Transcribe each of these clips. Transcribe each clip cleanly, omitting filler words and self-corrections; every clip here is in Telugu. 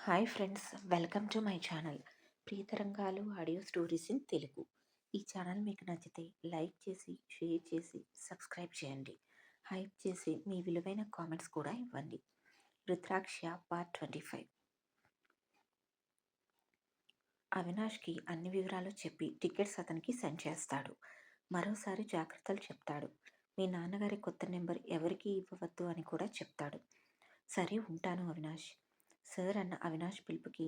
Hi friends, welcome to my channel Priyatarangalu audio stories in Telugu. ఈ ఛానల్ మీకు నచ్చితే లైక్ చేసి, షేర్ చేసి, సబ్స్క్రైబ్ చేయండి. హైప్ చేసి మీ విలువైన కామెంట్స్ కూడా ఇవ్వండి. రుద్రాక్ష పార్ట్ 25. అవినాష్కి అన్ని వివరాలు చెప్పి టికెట్స్ అతనికి సెండ్ చేస్తాడు. మరోసారి జాగ్రత్తలు చెప్తాడు. మీ నాన్నగారి కొత్త నెంబర్ ఎవరికి ఇవ్వవద్దు అని కూడా చెప్తాడు. సరే ఉంటాను అవినాష్ సార్ అన్న అవినాష్ పిలుపుకి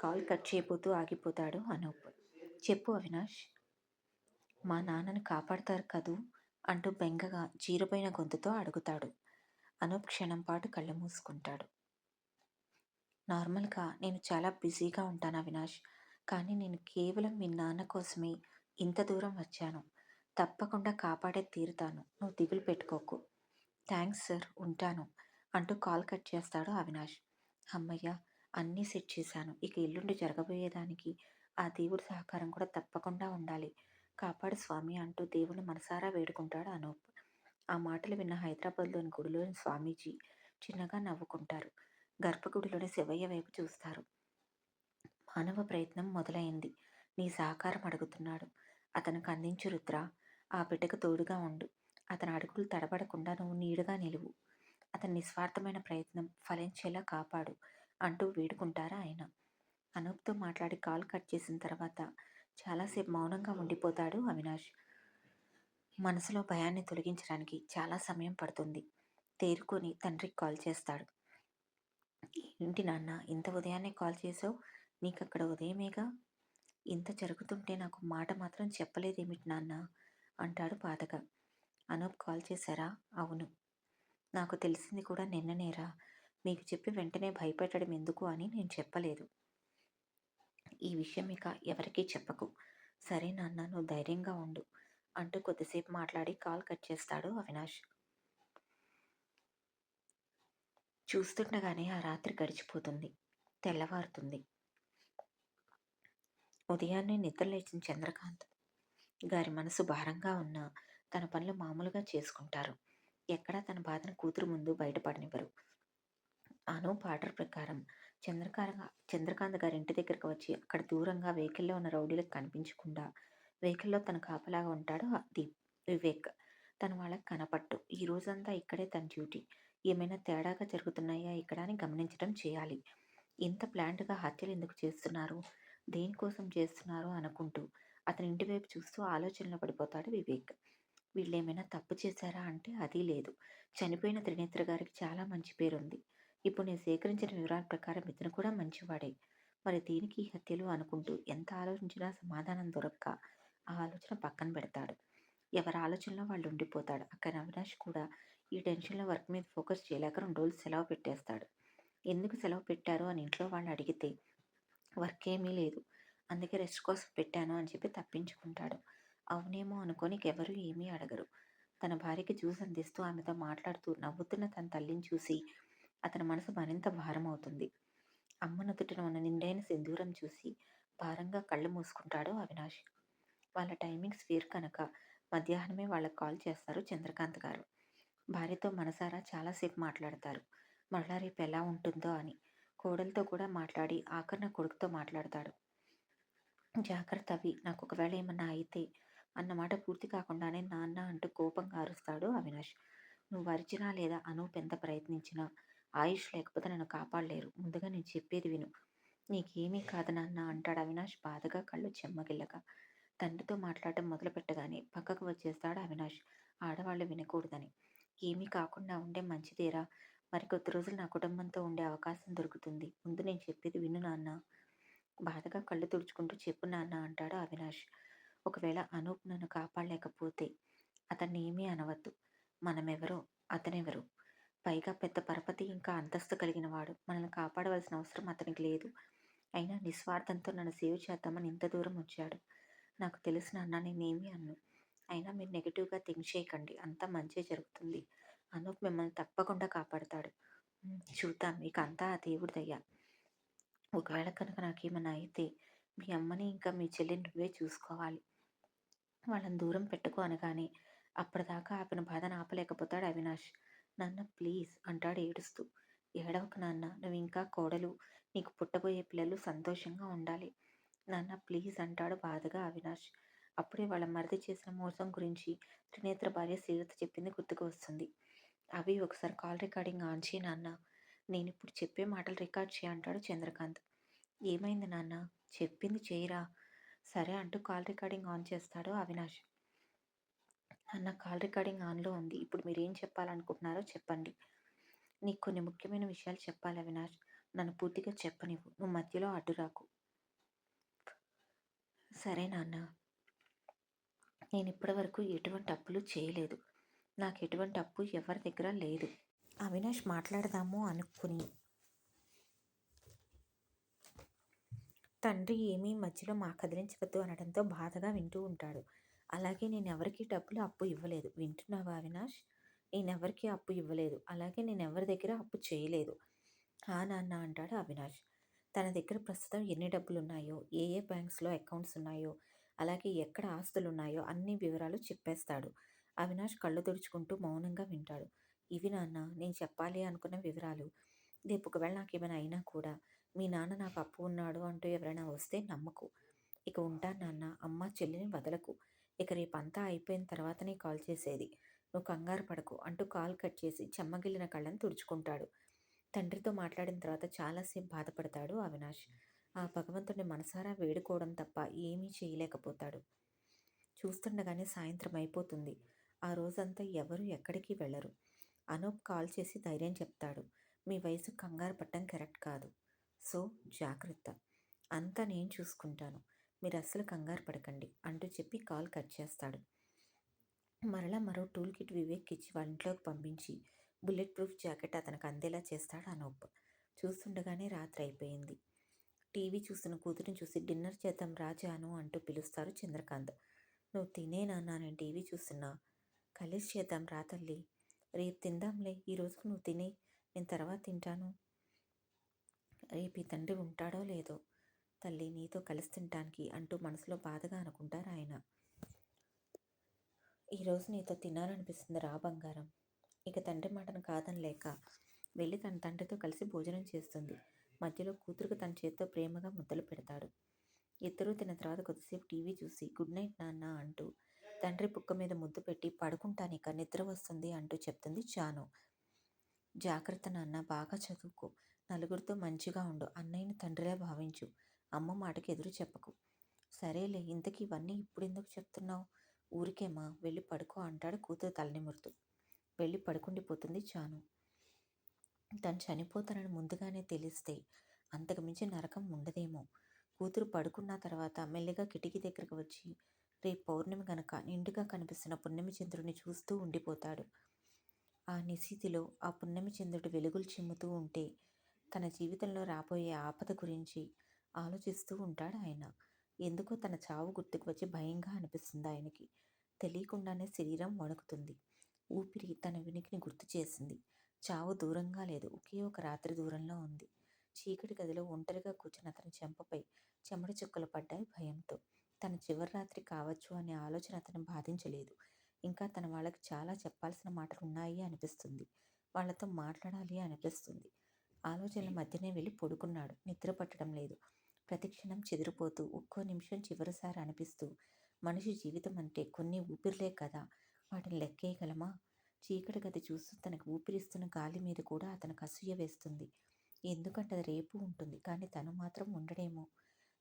కాల్ కట్ చేయబోతూ ఆగిపోతాడు అనూప్. చెప్పు అవినాష్, మా నాన్నని కాపాడతారు కదూ అంటూ బెంగగా జీరపోయిన గొంతుతో అడుగుతాడు. అనూప్ క్షణం పాటు కళ్ళు మూసుకుంటాడు. నార్మల్గా నేను చాలా బిజీగా ఉంటాను అవినాష్, కానీ నేను కేవలం మీ నాన్న కోసమే ఇంత దూరం వచ్చాను. తప్పకుండా కాపాడే తీరుతాను, నువ్వు దిగులు పెట్టుకోకు. థ్యాంక్స్ సార్, ఉంటాను అంటూ కాల్ కట్ చేస్తాడు అవినాష్. అమ్మయ్య, అన్నీ సెట్ చేశాను. ఇక ఎల్లుండి జరగబోయేదానికి ఆ దేవుడి సహకారం కూడా తప్పకుండా ఉండాలి. కాపాడు స్వామి అంటూ దేవుని మనసారా వేడుకుంటాడు అనూప్. ఆ మాటలు విన్న హైదరాబాద్లోని గుడిలోని స్వామీజీ చిన్నగా నవ్వుకుంటారు. గర్భగుడిలోని శివయ్య వైపు చూస్తారు. మానవ ప్రయత్నం మొదలైంది. నీ సహకారం అడుగుతున్నాడు. అతనికి అందించు రుద్ర. ఆ బిడ్డకు తోడుగా ఉండు. అతని అడుగులు తడబడకుండా నువ్వు నీడుగా నిలువు. అతని నిస్వార్థమైన ప్రయత్నం ఫలించేలా కాపాడు అంటూ వేడుకుంటారా ఆయన. అనూప్తో మాట్లాడి కాల్ కట్ చేసిన తర్వాత చాలాసేపు మౌనంగా ఉండిపోతాడు అవినాష్. మనసులో భయాన్ని తొలగించడానికి చాలా సమయం పడుతుంది. తేరుకొని తండ్రికి కాల్ చేస్తాడు. ఏంటి నాన్న, ఇంత ఉదయాన్నే కాల్ చేసావు? నీకక్కడ ఉదయమేగా. ఇంత జరుగుతుంటే నాకు మాట మాత్రం చెప్పలేదేమిటి నాన్న అంటాడు బాధగా. అనూప్ కాల్ చేశారా? అవును. నాకు తెలిసింది కూడా నిన్ననేరా. మీకు చెప్పి వెంటనే భయపెట్టడం ఎందుకు అని నేను చెప్పలేదు. ఈ విషయం ఇక ఎవరికీ చెప్పకు. సరే నాన్న, నువ్వు ధైర్యంగా ఉండు అంటూ కొద్దిసేపు మాట్లాడి కాల్ కట్ చేస్తాడు అవినాష్. చూస్తుండగానే ఆ రాత్రి గడిచిపోతుంది. తెల్లవారుతుంది. ఉదయాన్నే నిద్రలేచిన చంద్రకాంత్ గారి మనసు భారంగా ఉన్నా తన పనులు మామూలుగా చేసుకుంటారు. ఎక్కడా తన బాధను కూతురు ముందు బయటపడనివ్వరు. అనూప్ ఆర్డర్ ప్రకారం చంద్రకాంత్ గారి ఇంటి దగ్గరకు వచ్చి అక్కడ దూరంగా వెహికల్లో ఉన్న రౌడీలకు కనిపించకుండా వెహికల్లో తన కాపలాగా ఉంటాడు వివేక్. తన వాళ్ళకి కనపట్టు. ఈ రోజంతా ఇక్కడే తన డ్యూటీ. ఏమైనా తేడాగా జరుగుతున్నాయా ఇక్కడ అని గమనించడం చేయాలి. ఇంత ప్లాంట్గా హత్యలు ఎందుకు చేస్తున్నారు, దేనికోసం చేస్తున్నారు అనుకుంటూ అతని ఇంటి వైపు చూస్తూ ఆలోచనలో పడిపోతాడు వివేక్. వీళ్ళేమైనా తప్పు చేశారా అంటే అదీ లేదు. చనిపోయిన త్రినేత్ర గారికి చాలా మంచి పేరుంది. ఇప్పుడు నేను సేకరించిన వివరాల ప్రకారం ఇతను కూడా మంచివాడే. మరి దేనికి ఈ హత్యలు అనుకుంటూ ఎంత ఆలోచించినా సమాధానం దొరక్క ఆ ఆలోచన పక్కన పెడతాడు. ఎవరి ఆలోచనలో వాళ్ళు ఉండిపోతాడు. అక్కడ అవినాష్ కూడా ఈ టెన్షన్లో వర్క్ మీద ఫోకస్ చేయలేక 2 రోజులు సెలవు పెట్టేస్తాడు. ఎందుకు సెలవు పెట్టారు అని ఇంట్లో వాళ్ళు అడిగితే వర్క్ ఏమీ లేదు, అందుకే రెస్ట్ కోసం పెట్టాను అని చెప్పి తప్పించుకుంటాడు. అవునేమో అనుకొని ఎవరూ ఏమీ అడగరు. తన భార్యకి జ్యూస్ అందిస్తూ ఆమెతో మాట్లాడుతూ నవ్వుతున్న తన తల్లిని చూసి అతని మనసు మరింత భారమవుతుంది. అమ్మ నుదుటిన ఉన్న నిండైన సింధూరం చూసి భారంగా కళ్ళు మూసుకుంటాడు అవినాష్. వాళ్ళ టైమింగ్స్ వేరు కనుక మధ్యాహ్నమే వాళ్ళకి కాల్ చేస్తారు చంద్రకాంత్ గారు. భార్యతో మనసారా చాలాసేపు మాట్లాడతారు. మరలా రేపు ఎలా ఉంటుందో అని. కోడలతో కూడా మాట్లాడి ఆఖరిన కొడుకుతో మాట్లాడతాడు. జాగ్రత్త అవి, నాకు ఒకవేళ ఏమన్నా అయితే అన్నమాట పూర్తి కాకుండానే నాన్న అంటూ కోపంగా అరుస్తాడు అవినాష్. నువ్వు అరిచినా లేదా అనూప్ ఎంత ప్రయత్నించినా ఆయుష్ లేకపోతే నన్ను కాపాడలేరు. ముందుగా నేను చెప్పేది విను. నీకేమీ కాదు నాన్న అంటాడు అవినాష్ బాధగా కళ్ళు చెమ్మగిల్లగా. తండ్రితో మాట్లాడటం మొదలు పెట్టగానే పక్కకు వచ్చేస్తాడు అవినాష్. ఆడవాళ్ళు వినకూడదని. ఏమీ కాకుండా ఉండే మంచిదేరా. మరికొద్ది రోజులు నా కుటుంబంతో ఉండే అవకాశం దొరుకుతుంది. ముందు నేను చెప్పేది విను నాన్న. బాధగా కళ్ళు తుడుచుకుంటూ చెప్పు నాన్న అంటాడు అవినాష్. ఒకవేళ అనూప్ నన్ను కాపాడలేకపోతే అతన్ని ఏమీ అనవద్దు. మనమెవరో, అతనెవరో. పైగా పెద్ద పరపతి ఇంకా అంతస్తు కలిగిన వాడు. మనల్ని కాపాడవలసిన అవసరం అతనికి లేదు. అయినా నిస్వార్థంతో నన్ను సేవ్ చేద్దామని ఇంత దూరం వచ్చాడు. నాకు తెలుసు నాన్న, నేనేమీ అన్ను. అయినా మీరు నెగిటివ్గా థింక్ చేయకండి. అంతా మంచే జరుగుతుంది. అనూప్ మిమ్మల్ని తప్పకుండా కాపాడతాడు. చూద్దాం, ఇక అంతా ఆ దేవుడి దయ. ఒకవేళ కనుక నాకేమన్నా అయితే మీ అమ్మని ఇంకా మీ చెల్లిని నువ్వే చూసుకోవాలి. వాళ్ళని దూరం పెట్టుకో అనగానే అప్పటిదాకా ఆపిన బాధను ఆపలేకపోతాడు అవినాష్. నాన్న ప్లీజ్ అంటాడు ఏడుస్తూ. ఏడవకు నాన్న, నువ్వింకా కోడలు, నీకు పుట్టబోయే పిల్లలు సంతోషంగా ఉండాలి. నాన్న ప్లీజ్ అంటాడు బాధగా అవినాష్. అప్పుడే వాళ్ళ మరిది చేసిన మోసం గురించి త్రినేత్ర భార్య శ్రీలత చెప్పింది గుర్తుకు వస్తుంది. అవి ఒకసారి కాల్ రికార్డింగ్ ఆన్ చేయి నాన్న, నేనిప్పుడు చెప్పే మాటలు రికార్డ్ చేయి అంటాడు చంద్రకాంత్. ఏమైంది నాన్న, చెప్పింది చేయరా. సరే అంటూ కాల్ రికార్డింగ్ ఆన్ చేస్తాడు అవినాష్. నాన్న కాల్ రికార్డింగ్ ఆన్లో ఉంది, ఇప్పుడు మీరేం చెప్పాలనుకుంటున్నారో చెప్పండి. నీకు కొన్ని ముఖ్యమైన విషయాలు చెప్పాలి అవినాష్, నన్ను పూర్తిగా చెప్పనివ్వు, నువ్వు మధ్యలో అడ్డురాకు. సరే నాన్న, నేను ఇప్పటివరకు ఎటువంటి అప్పులు చేయలేదు, నాకు ఎటువంటి అప్పు ఎవరి దగ్గర లేదు. అవినాష్ మాట్లాడదాము అనుకుని తండ్రి ఏమీ మధ్యలో మా కదిలించవద్దు అనడంతో బాధగా వింటూ ఉంటాడు. అలాగే నేను ఎవరికి డబ్బులు అప్పు ఇవ్వలేదు, వింటున్నావా అవినాష్? నేనెవరికి అప్పు ఇవ్వలేదు, అలాగే నేను ఎవరి దగ్గర అప్పు చేయలేదు. నాన్న అంటాడు అవినాష్. తన దగ్గర ప్రస్తుతం ఎన్ని డబ్బులున్నాయో, ఏ ఏ బ్యాంక్స్లో అకౌంట్స్ ఉన్నాయో, అలాగే ఎక్కడ ఆస్తులు ఉన్నాయో అన్ని వివరాలు చెప్పేస్తాడు. అవినాష్ కళ్ళు తుడుచుకుంటూ మౌనంగా వింటాడు. ఇవి నాన్న నేను చెప్పాలి అనుకున్న వివరాలు. రేపు ఒకవేళ నాకేమైనా అయినా కూడా మీ నాన్న నాకు అప్పు ఉన్నాడు అంటూ ఎవరైనా వస్తే నమ్మకు. ఇక ఉంటాను నాన్న, అమ్మ చెల్లిని వదలకు. ఇక రేపంతా అయిపోయిన తర్వాతనే కాల్ చేసేది, నువ్వు కంగారు పడకు అంటూ కాల్ కట్ చేసి చెమ్మగిల్లిన కళ్ళని తుడుచుకుంటాడు. తండ్రితో మాట్లాడిన తర్వాత చాలాసేపు బాధపడతాడు అవినాష్. ఆ భగవంతుడిని మనసారా వేడుకోవడం తప్ప ఏమీ చేయలేకపోతాడు. చూస్తుండగానే సాయంత్రం అయిపోతుంది. ఆ రోజంతా ఎవరు ఎక్కడికి వెళ్ళరు. అనూప్ కాల్ చేసి ధైర్యం చెప్తాడు. మీ వయసు కంగారు పట్టడం కరెక్ట్ కాదు, సో జాగ్రత్త, అంతా నేను చూసుకుంటాను, మీరు అస్సలు కంగారు పడకండి అంటూ చెప్పి కాల్ కట్ చేస్తాడు. మరలా మరో టూల్ కిట్ వివేక్ ఇచ్చి వాళ్ళ ఇంట్లోకి పంపించి బుల్లెట్ ప్రూఫ్ జాకెట్ అతనికి అందేలా చేస్తాడు అనూప్. చూస్తుండగానే రాత్రి అయిపోయింది. టీవీ చూస్తున్న కూతురిని చూసి డిన్నర్ చేద్దాం రాజాను అంటూ పిలుస్తారు చంద్రకాంత్. నువ్వు తినే నాన్న, నేను టీవీ చూస్తున్నా, కలిసి చేద్దాం రా తల్లి. రేపు తిందాంలే, ఈ రోజుకు నువ్వు తినే, నేను తర్వాత తింటాను. రేపు ఈ తండ్రి ఉంటాడో లేదో తల్లి నీతో కలిసి తినటానికి అంటూ మనసులో బాధగా అనుకుంటారు ఆయన. ఈరోజు నీతో తినాలనిపిస్తుంది రా బంగారం. ఇక తండ్రి మాటను కాదనలేక వెళ్ళి తన తండ్రితో కలిసి భోజనం చేస్తుంది. మధ్యలో కూతురుకు తన చేతితో ప్రేమగా ముద్దలు పెడతాడు. ఇద్దరూ తిన్న తర్వాత కొద్దిసేపు టీవీ చూసి గుడ్ నైట్ నాన్న అంటూ తండ్రి పుక్క మీద ముద్దు పెట్టి పడుకుంటానిక, నిద్ర వస్తుంది అంటూ చెప్తుంది జాను. జాగ్రత్త నాన్న, బాగా చదువుకో, నలుగురితో మంచిగా ఉండు, అన్నయ్యని తండ్రిలా భావించు, అమ్మ మాటకి ఎదురు చెప్పకు. సరేలే, ఇంతకీ ఇవన్నీ ఇప్పుడెందుకు చెప్తున్నావు? ఊరికేమా, వెళ్ళి పడుకో అంటాడు కూతురు తలనిమురుతూ. వెళ్ళి పడుకుండిపోతుంది జాను. తను చనిపోతానని ముందుగానే తెలిస్తే అంతకు మించి నరకం ఉండదేమో. కూతురు పడుకున్న తర్వాత మెల్లిగా కిటికీ దగ్గరకు వచ్చి రేపు పౌర్ణమి గనక నిండుగా కనిపిస్తున్న పున్నమి చంద్రుడిని చూస్తూ ఉండిపోతాడు. ఆ నిశీతిలో ఆ పున్నమి చంద్రుడు వెలుగులు చిమ్ముతూ ఉంటే తన జీవితంలో రాబోయే ఆపద గురించి ఆలోచిస్తూ ఉంటాడు ఆయన. ఎందుకో తన చావు గుర్తుకు వచ్చి భయంగా అనిపిస్తుంది ఆయనకి. తెలియకుండానే శరీరం వణుకుతుంది. ఊపిరి తన వినికిని గుర్తు చేసింది. చావు దూరంగా లేదు, ఒకే ఒక రాత్రి దూరంలో ఉంది. చీకటి గదిలో ఒంటరిగా కూర్చున్న అతని చెంపపై చెమట చుక్కలు పడ్డాయి భయంతో. తన చివరి రాత్రి కావచ్చు అనే ఆలోచన అతను బాధించలేదు. ఇంకా తన వాళ్ళకి చాలా చెప్పాల్సిన మాటలు ఉన్నాయి అనిపిస్తుంది. వాళ్లతో మాట్లాడాలి అనిపిస్తుంది. ఆలోచనల మధ్యనే వెళ్ళి పడుకున్నాడు. నిద్ర పట్టడం లేదు. ప్రతిక్షణం చెదిరిపోతూ ఒక్కో నిమిషం చివరిసారి అనిపిస్తూ, మనిషి జీవితం అంటే కొన్ని ఊపిరిలే కదా, వాటిని లెక్కేయగలమా? చీకటి గది చూస్తూ తనకు ఊపిరిస్తున్న గాలి మీద కూడా అతనికి అసూయ వేస్తుంది. ఎందుకంటే అది రేపు ఉంటుంది, కానీ తను మాత్రం ఉండడేమో.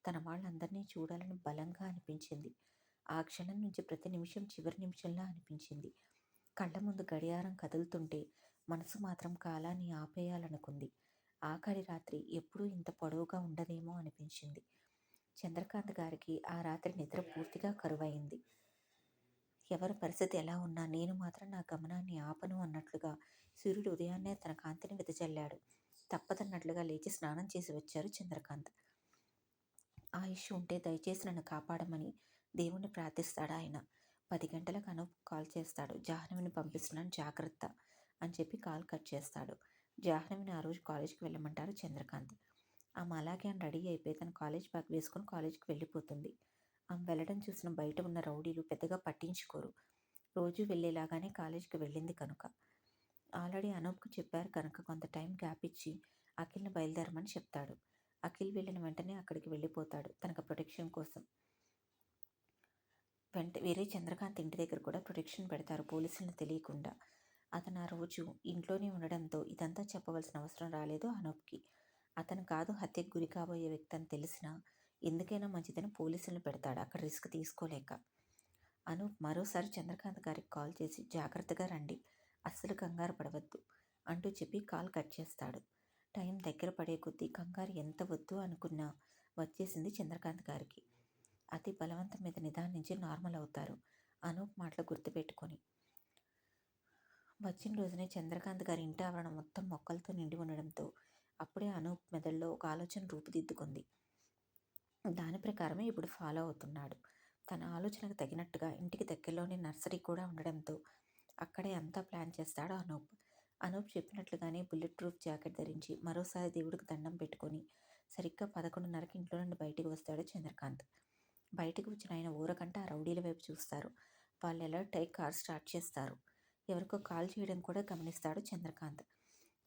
తన వాళ్ళందరినీ చూడాలని బలంగా అనిపించింది. ఆ క్షణం నుంచి ప్రతి నిమిషం చివరి నిమిషంలా అనిపించింది. కళ్ళ ముందు గడియారం కదులుతుంటే మనసు మాత్రం కాలాన్ని ఆపేయాలనుకుంది. ఆఖరి రాత్రి ఎప్పుడూ ఇంత పొడవుగా ఉండదేమో అనిపించింది. చంద్రకాంత్ గారికి ఆ రాత్రి నిద్ర పూర్తిగా కరువైంది. ఎవరి పరిస్థితి ఎలా ఉన్నా నేను మాత్రం నా గమనాన్ని ఆపను అన్నట్లుగా సూర్యుడు ఉదయాన్నే తన కాంతిని వెదజల్లాడు. తప్పదన్నట్లుగా లేచి స్నానం చేసి వచ్చారు చంద్రకాంత్. ఆయుష్ ఉంటే దయచేసి నన్ను కాపాడమని దేవుణ్ణి ప్రార్థిస్తాడు ఆయన. 10 గంటలకు అనూప్ కాల్ చేస్తాడు. జాహ్నవిని పంపిస్తున్నాను, జాగ్రత్త అని చెప్పి కాల్ కట్ చేస్తాడు. జాహ్నవిని ఆ రోజు కాలేజీకి వెళ్ళమంటారు చంద్రకాంత్. ఆమె అలాగే అని రెడీ అయిపోయి తన కాలేజ్ బ్యాగ్ వేసుకొని కాలేజీకి వెళ్ళిపోతుంది. ఆమె వెళ్ళడం చూసిన బయట ఉన్న రౌడీలు పెద్దగా పట్టించుకోరు. రోజు వెళ్ళేలాగానే కాలేజీకి వెళ్ళింది కనుక. ఆల్రెడీ అనూప్‌కి చెప్పారు కనుక కొంత టైం గ్యాప్ ఇచ్చి అఖిల్‌ని బయలుదేరమని చెప్తాడు. అఖిల్ వెళ్ళిన వెంటనే అక్కడికి వెళ్ళిపోతాడు తనకు ప్రొటెక్షన్ కోసం. వేరే చంద్రకాంత్ ఇంటి దగ్గర కూడా ప్రొటెక్షన్ పెడతారు పోలీసులను తెలియకుండా. అతను ఆ రోజు ఇంట్లోనే ఉండడంతో ఇదంతా చెప్పవలసిన అవసరం రాలేదు అనూప్‌కి. అతను కాదు హత్యకు గురి కాబోయే వ్యక్తి అని తెలిసినా ఎందుకైనా మంచిదని పోలీసులను పెడతాడు అక్కడ రిస్క్ తీసుకోలేక. అనూప్ మరోసారి చంద్రకాంత్ గారికి కాల్ చేసి జాగ్రత్తగా రండి, అస్సలు కంగారు పడవద్దు అంటూ చెప్పి కాల్ కట్ చేస్తాడు. టైం దగ్గర పడే కొద్దీ కంగారు ఎంత వద్దు అనుకున్నా వచ్చేసింది చంద్రకాంత్ గారికి. అతి బలవంతం మీద నిదానించి నార్మల్ అవుతారు అనూప్ మాటలు గుర్తుపెట్టుకొని. వచ్చిన రోజునే చంద్రకాంత్ గారి ఇంటి ఆవరణ మొత్తం మొక్కలతో నిండి ఉండడంతో అప్పుడే అనూప్ మెదడులో ఒక ఆలోచన రూపుదిద్దుకుంది. దాని ప్రకారమే ఇప్పుడు ఫాలో అవుతున్నాడు. తన ఆలోచనకు తగినట్టుగా ఇంటికి దగ్గరలోనే నర్సరీ కూడా ఉండడంతో అక్కడే అంతా ప్లాన్ చేస్తాడు అనూప్. అనూప్ చెప్పినట్లుగానే బుల్లెట్ ప్రూఫ్ జాకెట్ ధరించి మరోసారి దేవుడికి దండం పెట్టుకొని సరిగ్గా 11:30కి ఇంట్లో నుండి బయటికి వస్తాడు చంద్రకాంత్. బయటికి వచ్చిన ఆయన ఊరకంట ఆ రౌడీల వైపు చూస్తారు. వాళ్ళు అలర్ట్ అయి కార్ స్టార్ట్ చేస్తారు. ఎవరికో కాల్ చేయడం కూడా గమనిస్తాడు చంద్రకాంత్.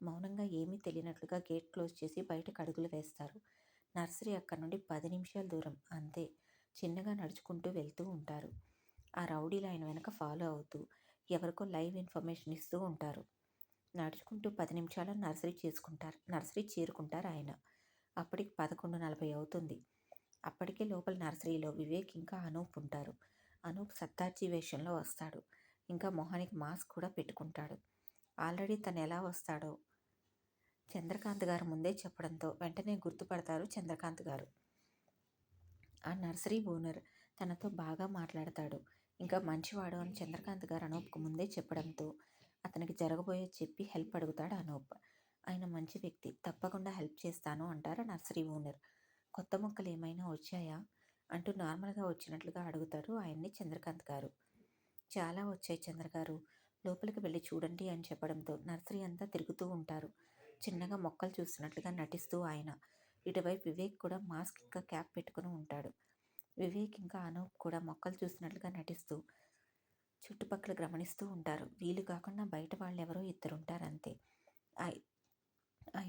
మౌనంగా ఏమీ తెలియనట్లుగా గేట్ క్లోజ్ చేసి బయటకు అడుగులు వేస్తారు. నర్సరీ అక్కడి నుండి 10 నిమిషాల దూరం అంతే. చిన్నగా నడుచుకుంటూ వెళ్తూ ఉంటారు. ఆ రౌడీలు ఆయన వెనక ఫాలో అవుతూ ఎవరికో లైవ్ ఇన్ఫర్మేషన్ ఇస్తూ ఉంటారు. నడుచుకుంటూ 10 నిమిషాల్లో నర్సరీ చేరుకుంటారు ఆయన. అప్పటికి 11:40 అవుతుంది. అప్పటికే లోపల నర్సరీలో వివేక్ ఇంకా అనూప్ ఉంటారు. అనూప్ సర్దార్జీ వేషంలో వస్తాడు. ఇంకా మొహానికి మాస్క్ కూడా పెట్టుకుంటాడు. ఆల్రెడీ తను ఎలా వస్తాడో చంద్రకాంత్ గారు ముందే చెప్పడంతో వెంటనే గుర్తుపడతారు చంద్రకాంత్ గారు. ఆ నర్సరీ ఓనర్ తనతో బాగా మాట్లాడతాడు. ఇంకా మంచివాడు అని చంద్రకాంత్ గారు అనూప్కు ముందే చెప్పడంతో అతనికి జరగబోయేది చెప్పి హెల్ప్ అడుగుతాడు అనూప్. ఆయన మంచి వ్యక్తి, తప్పకుండా హెల్ప్ చేస్తాను అంటారు నర్సరీ ఓనర్. కొత్త మొక్కలు ఏమైనా వచ్చాయా అంటూ నార్మల్గా వచ్చినట్లుగా అడుగుతారు ఆయన్ని చంద్రకాంత్ గారు. చాలా వచ్చాయి చంద్రగారు, లోపలికి వెళ్ళి చూడండి అని చెప్పడంతో నర్సరీ అంతా తిరుగుతూ ఉంటారు. చిన్నగా మొక్కలు చూస్తున్నట్లుగా నటిస్తూ ఆయన. ఇటువైపు వివేక్ కూడా మాస్క్ ఇంకా క్యాప్ పెట్టుకుని ఉంటాడు. వివేక్ ఇంకా అనూప్ కూడా మొక్కలు చూస్తున్నట్లుగా నటిస్తూ చుట్టుపక్కల గమనిస్తూ ఉంటారు. వీళ్ళు కాకుండా బయట వాళ్ళు ఎవరో ఇద్దరు ఉంటారంతే. ఆ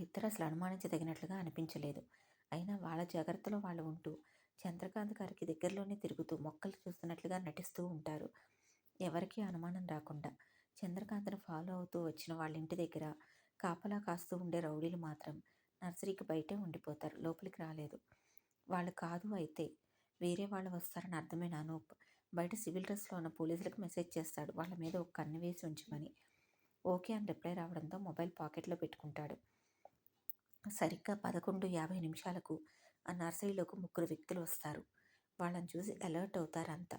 ఇద్దరు అసలు అనుమానించదగినట్లుగా అనిపించలేదు. అయినా వాళ్ళ జాగ్రత్తలో వాళ్ళు ఉంటూ చంద్రకాంత్ గారికి దగ్గరలోనే తిరుగుతూ మొక్కలు చూస్తున్నట్లుగా నటిస్తూ ఉంటారు. ఎవరికీ అనుమానం రాకుండా. చంద్రకాంత్ను ఫాలో అవుతూ వచ్చిన వాళ్ళ ఇంటి దగ్గర కాపలా కాస్తూ ఉండే రౌడీలు మాత్రం నర్సరీకి బయటే ఉండిపోతారు, లోపలికి రాలేదు. వాళ్ళు కాదు అయితే వేరే వాళ్ళు వస్తారని అర్థమైన అనూప్ బయట సివిల్ డ్రెస్లో ఉన్న పోలీసులకు మెసేజ్ చేస్తాడు వాళ్ళ మీద ఒక కన్ను వేసి ఉంచమని. ఓకే అని రిప్లై రావడంతో మొబైల్ పాకెట్లో పెట్టుకుంటాడు. సరిగ్గా 11:50 ఆ నర్సరీలోకి 3 వ్యక్తులు వస్తారు. వాళ్ళని చూసి అలర్ట్ అవుతారు అంతా.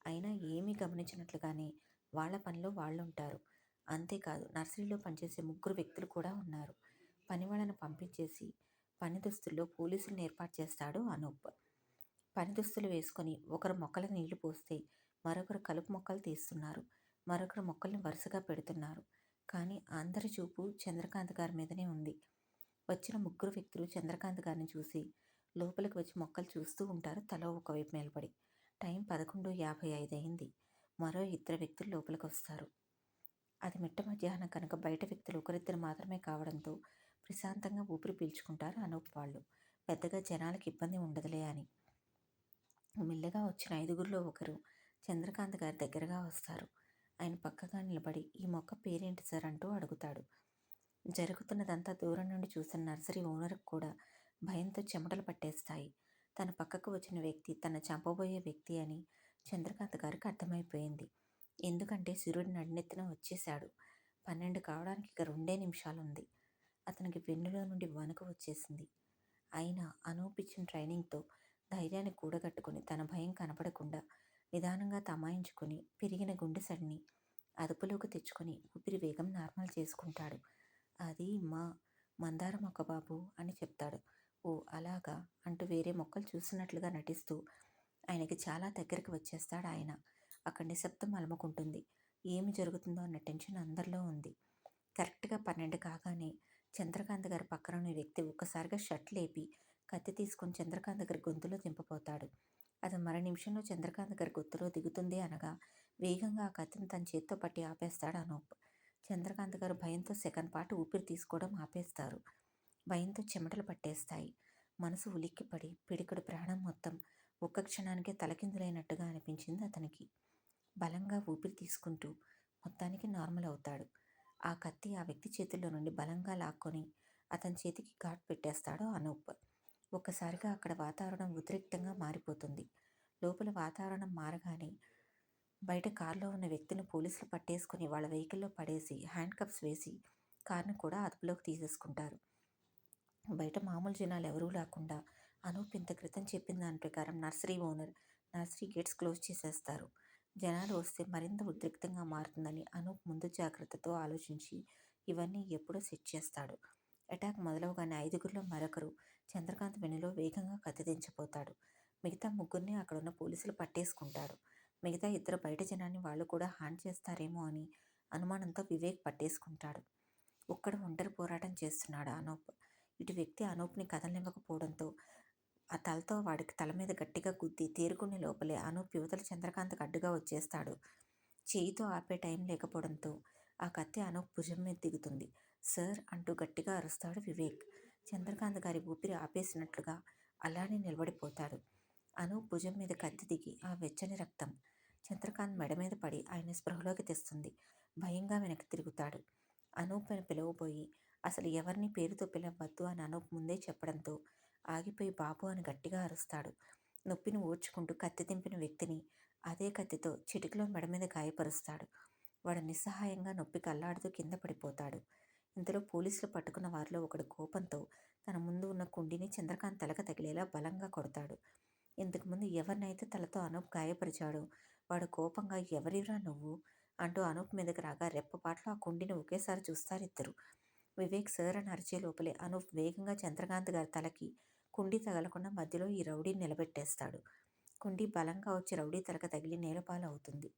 అయినా ఏమీ గమనించినట్లుగానే వాళ్ళ పనిలో వాళ్ళుంటారు. అంతేకాదు నర్సరీలో పనిచేసే 3 వ్యక్తులు కూడా ఉన్నారు. పని వాళ్ళని పంపించేసి పని దుస్తుల్లో పోలీసులను ఏర్పాటు చేస్తాడు అనూప్. పని దుస్తులు వేసుకొని ఒకరు మొక్కలకు నీళ్లు పోస్తే మరొకరు కలుపు మొక్కలు తీస్తున్నారు. మరొకరు మొక్కల్ని వరుసగా పెడుతున్నారు. కానీ అందరి చూపు చంద్రకాంత్ గారి మీదనే ఉంది. వచ్చిన 3 వ్యక్తులు చంద్రకాంత్ గారిని చూసి లోపలికి వచ్చి మొక్కలు చూస్తూ ఉంటారు తలో ఒకవైపు నిలబడి. టైం 11:55 అయింది. మరో 2 వ్యక్తులు లోపలికి వస్తారు. అది మిట్ట మధ్యాహ్నం కనుక బయట వ్యక్తులు ఒకరిద్దరు మాత్రమే కావడంతో ప్రశాంతంగా ఊపిరి పీల్చుకుంటారు అనూప్ వాళ్ళు. పెద్దగా జనాలకు ఇబ్బంది ఉండదులే అని. మెల్లగా వచ్చిన 5గురిలో ఒకరు చంద్రకాంత్ గారి దగ్గరగా వస్తారు. ఆయన పక్కగా నిలబడి ఈ మొక్క పేరేంటి సార్ అంటూ అడుగుతాడు. జరుగుతున్నదంతా దూరం నుండి చూసిన నర్సరీ ఓనర్కు కూడా భయంతో చెమటలు పట్టేస్తాయి. తన పక్కకు వచ్చిన వ్యక్తి తన చంపబోయే వ్యక్తి అని చంద్రకాంత్ గారికి అర్థమైపోయింది. ఎందుకంటే సూర్యుడు నడినెత్తిన వచ్చేశాడు. 12 కావడానికి ఇక 2 నిమిషాలుంది. అతనికి వెన్నులో నుండి వణుకు వచ్చేసింది. అయినా అనూప్ ఇచ్చిన ట్రైనింగ్తో ధైర్యాన్ని కూడగట్టుకుని తన భయం కనపడకుండా నిదానంగా తమాయించుకొని పెరిగిన గుండె సడిని అదుపులోకి తెచ్చుకొని ఊపిరి వేగం నార్మల్ చేసుకుంటాడు. అది మందార మొక్క బాబు అని చెప్తాడు. ఓ అలాగా అంటూ వేరే మొక్కలు చూస్తున్నట్లుగా నటిస్తూ ఆయనకి చాలా దగ్గరికి వచ్చేస్తాడు ఆయన. అక్కడ నిశ్శబ్దం అలముకుంటుంది. ఏమి జరుగుతుందో అన్న టెన్షన్ అందరిలో ఉంది. కరెక్ట్గా 12 కాగానే చంద్రకాంత్ గారి పక్కన ఉన్న వ్యక్తి ఒక్కసారిగా షర్ట్ లేపి కత్తి తీసుకొని చంద్రకాంత్ గారి గొంతులో దింపబోతాడు. అది మర నిమిషంలో చంద్రకాంత్ గారి గొంతులో దిగుతుంది అనగా వేగంగా ఆ కత్తిని తన చేత్తో పట్టి ఆపేస్తాడు అనూప్. చంద్రకాంత్ గారు భయంతో సెకండ్ పాటు ఊపిరి తీసుకోవడం ఆపేస్తారు. భయంతో చెమటలు పట్టేస్తాయి. మనసు ఉలిక్కిపడి పిడికెడు ప్రాణం మొత్తం ఒక్క క్షణానికే తలకిందులైనట్టుగా అనిపించింది అతనికి. బలంగా ఊపిరి తీసుకుంటూ మొత్తానికి నార్మల్ అవుతాడు. ఆ కత్తి ఆ వ్యక్తి చేతుల్లో నుండి బలంగా లాక్కొని అతని చేతికి ఘాట్ పెట్టేస్తాడు అనూప్. ఒక్కసారిగా అక్కడ వాతావరణం ఉద్రిక్తంగా మారిపోతుంది. లోపల వాతావరణం మారగానే బయట కారులో ఉన్న వ్యక్తిని పోలీసులు పట్టేసుకుని వాళ్ళ వెహికల్లో పడేసి హ్యాండ్ కప్స్ వేసి కార్ని కూడా అదుపులోకి తీసేసుకుంటారు. బయట మామూలు జనాలు ఎవరూ లేకుండా అనూప్ ఇంత క్రితం చెప్పిన దాని ప్రకారం nursery owner nursery gates close చేసేస్తారు. జనాలు వస్తే మరింత ఉద్రిక్తంగా మారుతుందని అనూప్ ముందు జాగ్రత్తతో ఆలోచించి ఇవన్నీ ఎప్పుడో సెట్ చేస్తాడు. అటాక్ మొదలవగానే ఐదుగురిలో మరొకరు చంద్రకాంత్ వెన్నులో వేగంగా కత్తి దించబోతాడు. మిగతా ముగ్గురిని అక్కడున్న పోలీసులు పట్టేసుకుంటాడు. మిగతా ఇద్దరు బయట జనాన్ని వాళ్ళు కూడా హాని చేస్తారేమో అని అనుమానంతో వివేక్ పట్టేసుకుంటాడు. ఒక్కడు ఒంటరి పోరాటం చేస్తున్నాడు అనూప్. ఇటు వ్యక్తి అనూప్ని కదలనివ్వకపోవడంతో ఆ తలతో వాడికి తల మీద గట్టిగా గుద్ది తేరుకునే లోపలే అనూప్ యువతల చంద్రకాంత్కి అడ్డుగా వచ్చేస్తాడు. చేయితో ఆపే టైం లేకపోవడంతో ఆ కత్తి అనూప్ భుజం మీద దిగుతుంది. సార్ అంటూ గట్టిగా అరుస్తాడు వివేక్. చంద్రకాంత్ గారి ఊపిరి ఆపేసినట్లుగా అలానే నిలబడిపోతాడు. అనూప్ భుజం మీద కత్తి దిగి ఆ వెచ్చని రక్తం చంద్రకాంత్ మెడ మీద పడి ఆయన స్పృహలోకి తెస్తుంది. భయంగా వెనక్కి తిరుగుతాడు. అనూప్ అని పిలవబోయి అసలు ఎవరిని పేరుతో పిలవద్దు అని అనూప్ ముందే చెప్పడంతో ఆగిపోయి బాబు అని గట్టిగా అరుస్తాడు. నొప్పిని ఓర్చుకుంటూ కత్తి దింపిన వ్యక్తిని అదే కత్తితో చిటికలో మెడ మీద గాయపరుస్తాడు. వాడు నిస్సహాయంగా నొప్పికి అల్లాడుతూ కింద పడిపోతాడు. ఇంతలో పోలీసులు పట్టుకున్న వారిలో ఒకడు కోపంతో తన ముందు ఉన్న కుండీని చంద్రకాంత్ తలకు తగిలేలా బలంగా కొడతాడు. ఇంతకుముందు ఎవరినైతే తలతో అనూప్ గాయపరిచాడో వాడు కోపంగా ఎవరిరా నువ్వు అంటూ అనూప్ మీదకి రాగా రెప్పపాట్లో ఆ కుండీని ఒకేసారి చూస్తారిద్దరు. వివేక్ సార్ అని అరిచే లోపలే అనూప్ వేగంగా చంద్రకాంత్ గారి తలకి కుండీ తగలకుండా మధ్యలో ఈ రౌడీని నిలబెట్టేస్తాడు. కుండీ బలంగా వచ్చి రౌడీ తలకు తగిలి నేలపాలు అవుతుంది.